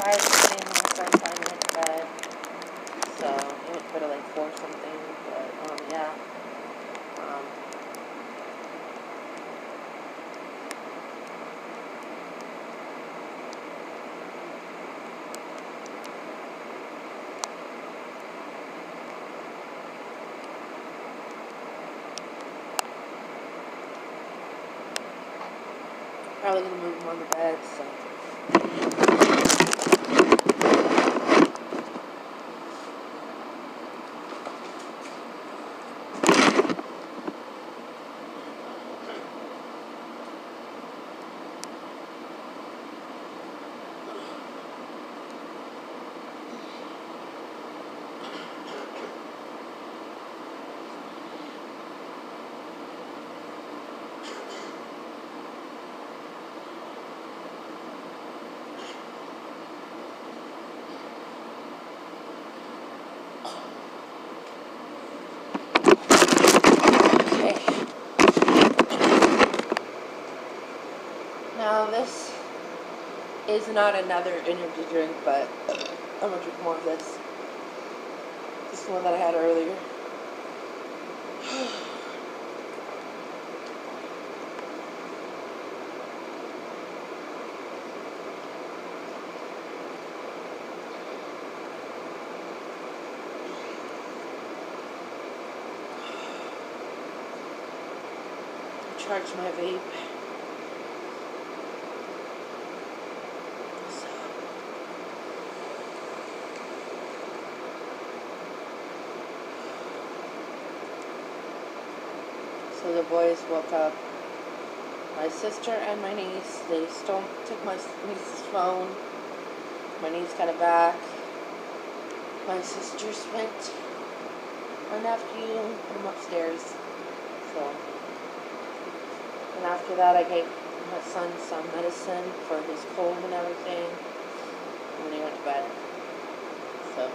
5 today when my son finally went to bed. So, he went to bed at like 4 something. But, yeah. Probably gonna move him on the bed, so. Now this is not another energy drink, but I'm gonna drink more of this. This is the one that I had earlier. Charge my vape. So the boys woke up. My sister and my niece, they took my niece's phone. My niece got it back. My sister spent my nephew and put him upstairs. So, and after that I gave my son some medicine for his cold and everything. And then he went to bed. So.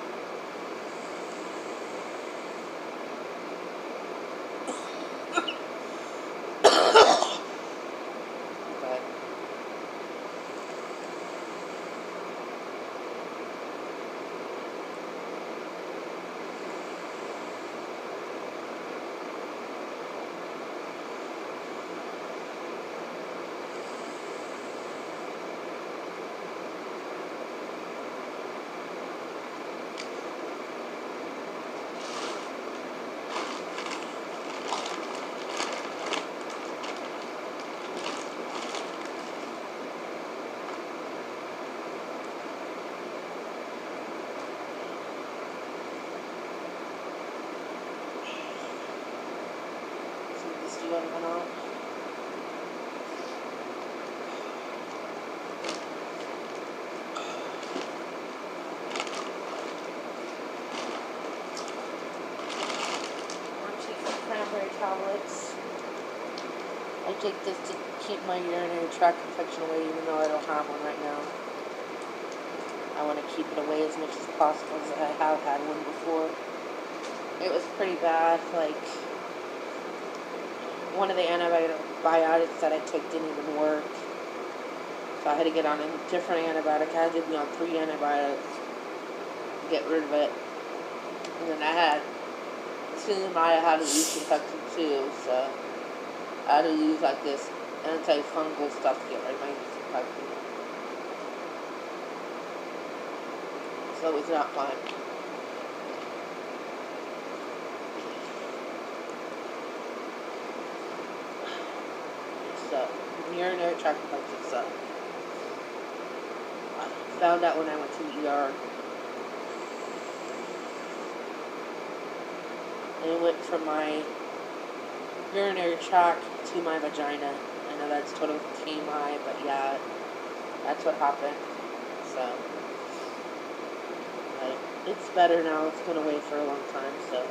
Cranberry tablets. I take this to keep my urinary tract infection away, even though I don't have one right now. I want to keep it away as much as possible, as I have had one before. It was pretty bad. Like, one of the antibiotics that I took didn't even work. So I had to get on a different antibiotic. I had to be on 3 antibiotics to get rid of it. And then I had had to use infection too, so I had to use like this antifungal stuff to get rid of my infection. So it was not fun. So, urinary tract infection, so I found out when I went to the ER. And it went from my urinary tract to my vagina. I know that's total TMI, but yeah, that's what happened. So, like, it's better now. It's been away for a long time, so.